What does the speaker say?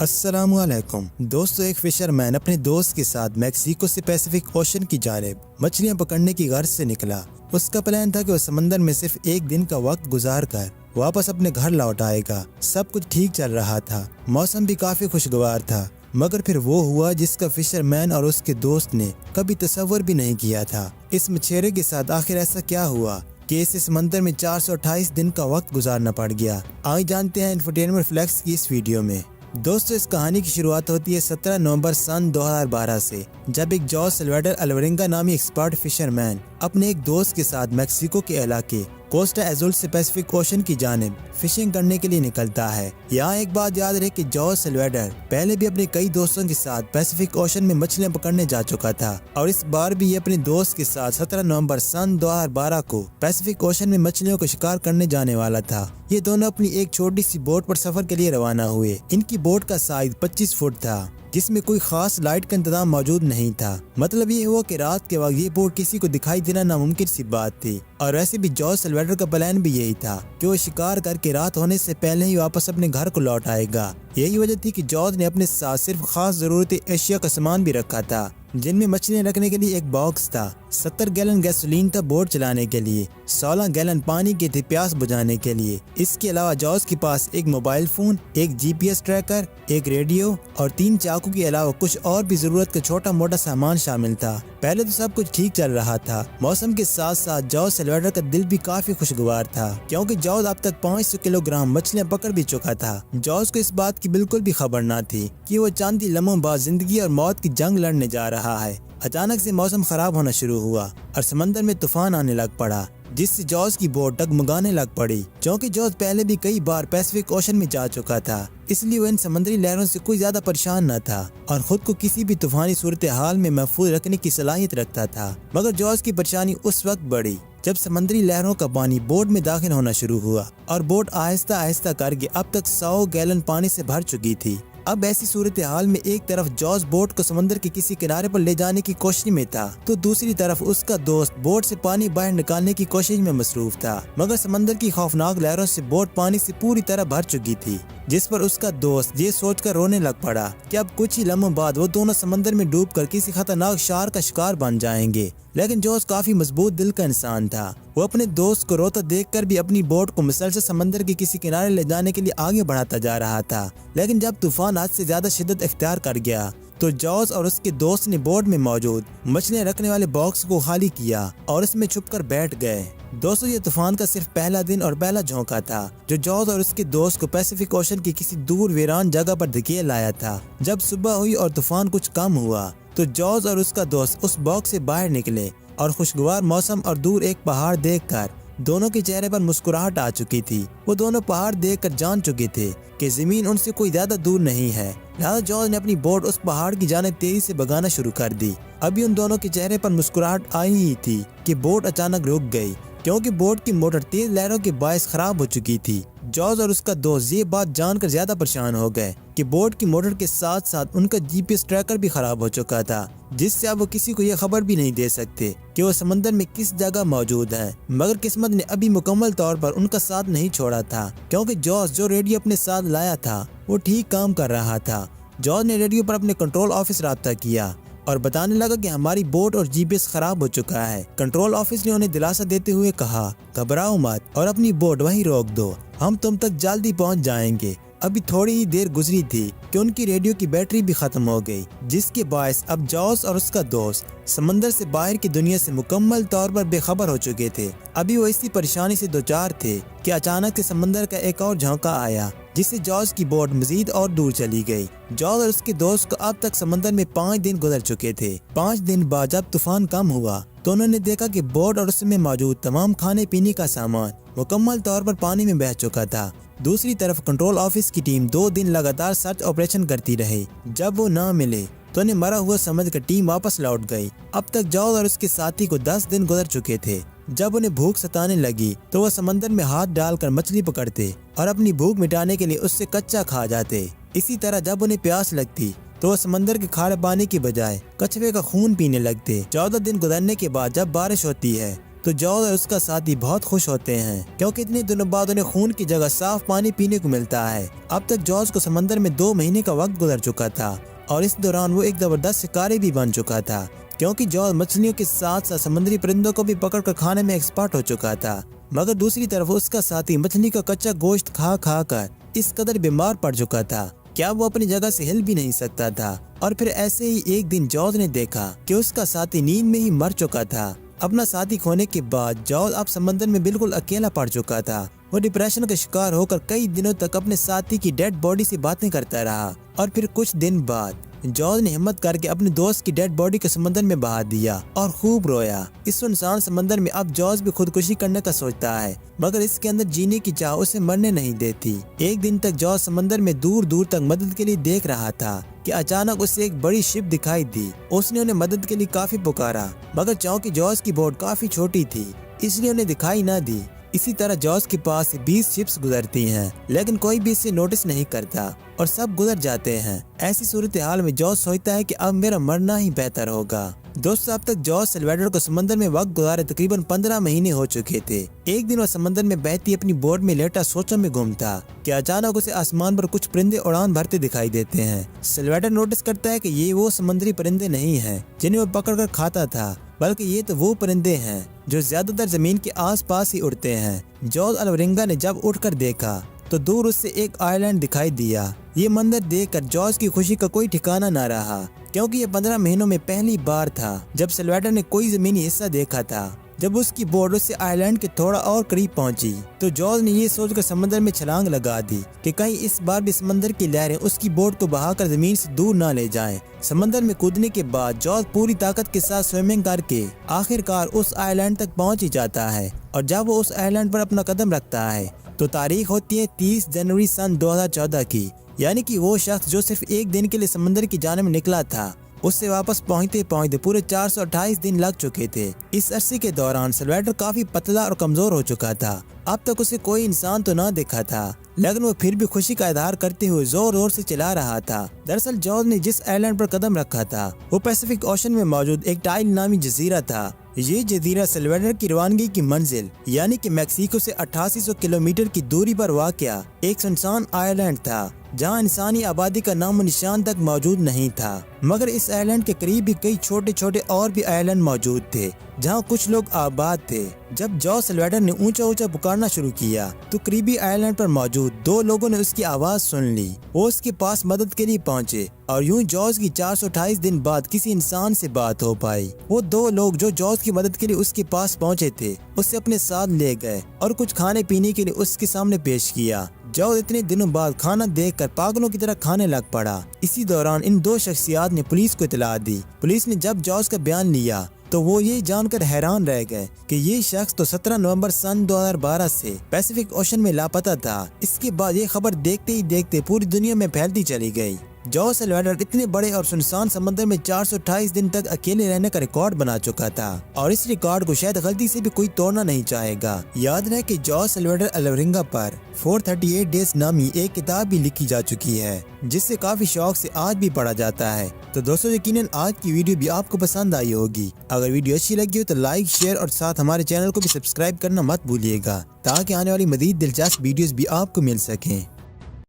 السلام علیکم دوستو، ایک فشر مین اپنے دوست کے ساتھ میکسیکو سے پیسیفک اوشن کی جانب مچھلیاں پکڑنے کی غرض سے نکلا۔ اس کا پلان تھا کہ وہ سمندر میں صرف ایک دن کا وقت گزار کر واپس اپنے گھر لوٹ آئے گا۔ سب کچھ ٹھیک چل رہا تھا، موسم بھی کافی خوشگوار تھا، مگر پھر وہ ہوا جس کا فشر مین اور اس کے دوست نے کبھی تصور بھی نہیں کیا تھا۔ اس مچھیرے کے ساتھ آخر ایسا کیا ہوا کہ اسے سمندر میں 428 دن کا وقت گزارنا پڑ گیا؟ آئے جانتے ہیں انفوٹینمنٹ فلیکس کی اس ویڈیو میں۔ دوستو، اس کہانی کی شروعات ہوتی ہے 17 نومبر سن 2012 سے، جب ایک جوس سلواڈر الورنگا نامی ایکسپرٹ فشر مین اپنے ایک دوست کے ساتھ میکسیکو کے علاقے کوسٹا ایزول سے پیسیفک اوشن کی جانب فشنگ کرنے کے لیے نکلتا ہے۔ یہاں ایک بات یاد رہے کہ جوس سلواڈر پہلے بھی اپنے کئی دوستوں کے ساتھ پیسیفک اوشن میں مچھلیاں پکڑنے جا چکا تھا، اور اس بار بھی یہ اپنے دوست کے ساتھ 17 نومبر سن 2012 کو پیسیفک اوشن میں مچھلیوں کو شکار کرنے جانے والا تھا۔ یہ دونوں اپنی ایک چھوٹی سی بوٹ پر سفر کے لیے روانہ ہوئے۔ ان کی بوٹ کا سائز 25 فٹ تھا، جس میں کوئی خاص لائٹ کا انتظام موجود نہیں تھا۔ مطلب یہ ہوا کہ رات کے وقت یہ بوٹ کسی کو دکھائی دینا ناممکن سی بات تھی، اور ویسے بھی جوس سلواڈر کا پلان بھی یہی تھا کہ وہ شکار کر کے رات ہونے سے پہلے ہی واپس اپنے گھر کو لوٹ آئے گا۔ یہی وجہ تھی کہ جوس نے اپنے ساتھ صرف خاص ضرورتی اشیاء کا سامان بھی رکھا تھا، جن میں مچھلیاں رکھنے کے لیے ایک باکس تھا، 70 گیلن گیسولین تھا بوٹ چلانے کے لیے، 16 گیلن پانی کی تھی پیاس بجھانے کے لیے۔ اس کے علاوہ جوس کے پاس ایک موبائل فون، ایک GPS ٹریکر، ایک ریڈیو اور 3 چاقو کے علاوہ کچھ اور بھی ضرورت کا چھوٹا موٹا سامان شامل تھا۔ پہلے تو سب کچھ ٹھیک چل رہا تھا، موسم کے ساتھ ساتھ جوس سلواڈر کا دل بھی کافی خوشگوار تھا، کیونکہ جوس اب تک 500 کلو گرام مچھلیاں پکڑ بھی چکا تھا۔ جوس کو اس بات کی بالکل بھی خبر نہ تھی کہ وہ چاند لمحوں بعد زندگی اور موت کی جنگ لڑنے جا رہا ہے۔ اچانک سے موسم خراب ہونا شروع ہوا اور سمندر میں طوفان آنے لگ پڑا، جس سے جوس کی بوٹ ڈگمگانے لگ پڑی۔ چونکہ جوس پہلے بھی کئی بار پیسیفک اوشن میں جا چکا تھا، اس لیے وہ ان سمندری لہروں سے کوئی زیادہ پریشان نہ تھا اور خود کو کسی بھی طوفانی صورتحال میں محفوظ رکھنے کی صلاحیت رکھتا تھا۔ مگر جوس کی پریشانی اس وقت بڑھی جب سمندری لہروں کا پانی بوٹ میں داخل ہونا شروع ہوا، اور بوٹ آہستہ آہستہ کر کے اب تک 100 گیلن پانی سے بھر چکی تھی۔ اب ایسی صورتحال میں ایک طرف جوس بوٹ کو سمندر کے کسی کنارے پر لے جانے کی کوشش میں تھا، تو دوسری طرف اس کا دوست بوٹ سے پانی باہر نکالنے کی کوشش میں مصروف تھا۔ مگر سمندر کی خوفناک لہروں سے بوٹ پانی سے پوری طرح بھر چکی تھی، جس پر اس کا دوست یہ سوچ کر رونے لگ پڑا کہ اب کچھ ہی لمحوں بعد وہ دونوں سمندر میں ڈوب کر کسی خطرناک شارک کا شکار بن جائیں گے۔ لیکن جوس کافی مضبوط دل کا انسان تھا، وہ اپنے دوست کو روتا دیکھ کر بھی اپنی بوٹ کو مسلسل سمندر کے کسی کنارے لے جانے کے لیے آگے بڑھاتا جا رہا تھا۔ لیکن جب طوفان حد سے زیادہ شدت اختیار کر گیا تو جوس اور اس کے دوست نے بوٹ میں موجود مچھلیاں رکھنے والے باکس کو خالی کیا اور اس میں چھپ کر بیٹھ گئے۔ دوستو، یہ طوفان کا صرف پہلا دن اور پہلا جھونکا تھا جو جوس اور اس کے دوست کو پیسیفک اوشن کی کسی دور ویران جگہ پر دھکیل لایا تھا۔ جب صبح ہوئی اور طوفان کچھ کم ہوا تو جوس اور اس کا دوست اس باکس سے باہر نکلے، اور خوشگوار موسم اور دور ایک پہاڑ دیکھ کر دونوں کے چہرے پر مسکراہٹ آ چکی تھی۔ وہ دونوں پہاڑ دیکھ کر جان چکے تھے کہ زمین ان سے کوئی زیادہ دور نہیں ہے، لہذا جوس نے اپنی بوٹ اس پہاڑ کی جانب تیزی سے بھگانا شروع کر دی۔ ابھی ان دونوں کے چہرے پر مسکراہٹ آئی ہی تھی کہ بوٹ اچانک رک گئی، کیونکہ بوٹ کی موٹر تیز لہروں کے باعث خراب ہو چکی تھی۔ جوس اور اس کا دوست یہ بات جان کر زیادہ پریشان ہو گئے کہ بوٹ کی موٹر کے ساتھ ساتھ ان کا GPS ٹریکر بھی خراب ہو چکا تھا، جس سے اب وہ کسی کو یہ خبر بھی نہیں دے سکتے کہ وہ سمندر میں کس جگہ موجود ہیں۔ مگر قسمت نے ابھی مکمل طور پر ان کا ساتھ نہیں چھوڑا تھا، کیونکہ جوس جو ریڈیو اپنے ساتھ لایا تھا وہ ٹھیک کام کر رہا تھا۔ جوس نے ریڈیو پر اپنے کنٹرول آفس رابطہ کیا اور بتانے لگا کہ ہماری بوٹ اور GPS خراب ہو چکا ہے۔ کنٹرول آفس نے انہیں دلاسا دیتے ہوئے کہا، گھبراؤ مت اور اپنی بوٹ وہیں روک دو، ہم تم تک جلدی پہنچ جائیں گے۔ ابھی تھوڑی ہی دیر گزری تھی کہ ان کی ریڈیو کی بیٹری بھی ختم ہو گئی، جس کے باعث اب جوس اور اس کا دوست سمندر سے باہر کی دنیا سے مکمل طور پر بے خبر ہو چکے تھے۔ ابھی وہ اسی پریشانی سے دوچار تھے کہ اچانک سے سمندر کا ایک اور جھونکا آیا، جس سے جوس کی بوٹ مزید اور دور چلی گئی۔ جوس اور اس کے دوست کو اب تک سمندر میں 5 دن گزر چکے تھے۔ 5 دن بعد جب طوفان کم ہوا تو انہوں نے دیکھا کہ بوٹ اور اس میں موجود تمام کھانے پینے کا سامان مکمل طور پر پانی میں بہہ چکا تھا۔ دوسری طرف کنٹرول آفس کی ٹیم 2 دن لگاتار سرچ آپریشن کرتی رہی۔ جب وہ نہ ملے تو انہیں مرا ہوا سمجھ کر ٹیم واپس لوٹ گئی۔ اب تک جوس اور اس کے ساتھی کو 10 دن گزر چکے تھے۔ جب انہیں بھوک ستانے لگی تو وہ سمندر میں ہاتھ ڈال کر مچھلی پکڑتے اور اپنی بھوک مٹانے کے لیے اس سے کچا کھا جاتے۔ اسی طرح جب انہیں پیاس لگتی تو وہ سمندر کے کھارے پانی کی بجائے کچھوے کا خون پینے لگتے۔ 14 دن گزرنے کے بعد جب بارش ہوتی ہے تو جارج اور اس کا ساتھی بہت خوش ہوتے ہیں کیونکہ اتنے دنوں بعد انہیں خون کی جگہ صاف پانی پینے کو ملتا ہے۔ اب تک جارج کو سمندر میں 2 مہینے کا وقت گزر چکا تھا اور اس دوران وہ ایک زبردست شکاری بھی بن چکا تھا کیونکہ جارج مچھلیوں کے ساتھ ساتھ سمندری پرندوں کو بھی پکڑ کر کھانے میں ایکسپرٹ ہو چکا تھا۔ مگر دوسری طرف اس کا ساتھی مچھلی کا کچا گوشت کھا کھا کر اس قدر بیمار پڑ چکا تھا کیا وہ اپنی جگہ سے ہل بھی نہیں سکتا تھا۔ اور پھر ایسے ہی ایک دن جارج نے دیکھا کہ اس کا ساتھی نیند میں ہی مر چکا تھا۔ اپنا ساتھی کھونے کے بعد جارج اب سمندر میں بالکل اکیلا پڑ چکا تھا۔ وہ ڈپریشن کا شکار ہو کر کئی دنوں تک اپنے ساتھی کی ڈیڈ باڈی سے باتیں کرتا رہا اور پھر کچھ دن بعد جارج نے ہمت کر کے اپنے دوست کی ڈیڈ باڈی کو سمندر میں بہا دیا اور خوب رویا۔ اس سنسان سمندر میں اب جارج بھی خودکشی کرنے کا سوچتا ہے مگر اس کے اندر جینے کی چاہ اسے مرنے نہیں دیتی۔ ایک دن تک جارج سمندر میں دور دور تک مدد کے لیے دیکھ رہا تھا کہ اچانک اسے ایک بڑی شپ دکھائی دی۔ اس نے انہیں مدد کے لیے کافی پکارا مگر چونکہ جارج کی بوٹ کافی چھوٹی تھی اس لیے انہیں دکھائی نہ دی۔ اسی طرح جارج کے پاس 20 شپس گزرتی ہیں لیکن کوئی بھی اسے نوٹس نہیں کرتا اور سب گزر جاتے ہیں۔ ایسی صورتحال میں جارج سوچتا ہے کہ اب میرا مرنا ہی بہتر ہوگا۔ دوستو اب تک جارج سلویڈر کو سمندر میں وقت گزارے تقریباً 15 مہینے ہو چکے تھے۔ ایک دن وہ سمندر میں بہتی اپنی بوٹ میں لیٹا سوچوں میں گم تھا کہ اچانک اسے آسمان پر کچھ پرندے اڑان بھرتے دکھائی دیتے ہیں۔ سلویڈر نوٹس کرتا ہے کہ یہ وہ سمندری پرندے نہیں ہیں جنہیں وہ پکڑ کر کھاتا تھا بلکہ یہ تو وہ پرندے ہیں جو زیادہ تر زمین کے آس پاس ہی اڑتے ہیں۔ جارج الورنگا نے جب اٹھ کر دیکھا تو دور اس سے ایک آئی لینڈ دکھائی دیا۔ یہ منظر دیکھ کر جارج کی خوشی کا کوئی ٹھکانہ نہ رہا کیونکہ یہ 15 مہینوں میں پہلی بار تھا جب سلویڈر نے کوئی زمینی حصہ دیکھا تھا۔ جب اس کی بوٹ اس سے آئی لینڈ کے تھوڑا اور قریب پہنچی تو جارج نے یہ سوچ کر سمندر میں چھلانگ لگا دی کہ کہیں اس بار بھی سمندر کی لہریں اس کی بوٹ کو بہا کر زمین سے دور نہ لے جائیں۔ سمندر میں کودنے کے بعد جارج پوری طاقت کے ساتھ سوئمنگ کر کے آخر کار اس آئی لینڈ تک پہنچ ہی جاتا ہے اور جب وہ اس آئی لینڈ پر اپنا قدم رکھتا ہے تو تاریخ ہوتی ہے 30 جنوری سن 2014 کی، یعنی کہ وہ شخص جو صرف ایک دن کے لیے سمندر کی جانب نکلا تھا اس سے واپس پہنچتے پہنچتے پورے 428 دن لگ چکے تھے۔ اس عرصے کے دوران سلویڈر کافی پتلا اور کمزور ہو چکا تھا۔ اب تک اسے کوئی انسان تو نہ دیکھا تھا لیکن وہ پھر بھی خوشی کا اظہار کرتے ہوئے زور زور سے چلا رہا تھا۔ دراصل جارج نے جس آئی لینڈ پر قدم رکھا تھا وہ پیسیفک اوشن میں موجود ایک ٹائل نامی جزیرہ تھا۔ یہ جزیرہ سلویڈر کی روانگی کی منزل یعنی کہ میکسیکو سے 8800 کلومیٹر کی دوری پر واقع ایک سنسان آئی لینڈ تھا جہاں انسانی آبادی کا نام و نشان تک موجود نہیں تھا۔ مگر اس آئی لینڈ کے قریب بھی کئی چھوٹے چھوٹے اور بھی آئی لینڈ موجود تھے جہاں کچھ لوگ آباد تھے۔ جب جارج سلویڈر نے اونچا اونچا پکارنا شروع کیا تو قریبی آئی لینڈ پر موجود 2 لوگوں نے اس کی آواز سن لی۔ وہ اس کے پاس مدد کے لیے پہنچے اور یوں جارج کی 428 دن بعد کسی انسان سے بات ہو پائی۔ وہ 2 لوگ جو جارج کی مدد کے لیے اس کے پاس پہنچے تھے اسے اپنے ساتھ لے گئے اور کچھ کھانے پینے کے لیے اس کے سامنے پیش کیا۔ جارج اتنے دنوں بعد کھانا دیکھ کر پاگلوں کی طرح کھانے لگ پڑا۔ اسی دوران ان 2 شخصیات نے پولیس کو اطلاع دی۔ پولیس نے جب جارج کا بیان لیا تو وہ یہ جان کر حیران رہ گئے کہ یہ شخص تو 17 نومبر سن 2012 سے پیسیفک اوشن میں لاپتہ تھا۔ اس کے بعد یہ خبر دیکھتے ہی دیکھتے پوری دنیا میں پھیلتی چلی گئی۔ جارج سلویڈر اتنے بڑے اور سنسان سمندر میں 428 دن تک اکیلے رہنے کا ریکارڈ بنا چکا تھا اور اس ریکارڈ کو شاید غلطی سے بھی کوئی توڑنا نہیں چاہے گا۔ یاد رہے کہ جارج سلویڈر الورنگا پر 438 ڈیز نامی ایک کتاب بھی لکھی جا چکی ہے جس سے کافی شوق سے آج بھی پڑھا جاتا ہے۔ تو دوستو یقیناً آج کی ویڈیو بھی آپ کو پسند آئی ہوگی۔ اگر ویڈیو اچھی لگی ہو تو لائک، شیئر اور ساتھ ہمارے چینل کو بھی سبسکرائب کرنا مت بھولیے گا تاکہ آنے والی مزید دلچسپ ویڈیوز بھی آپ کو مل سکیں۔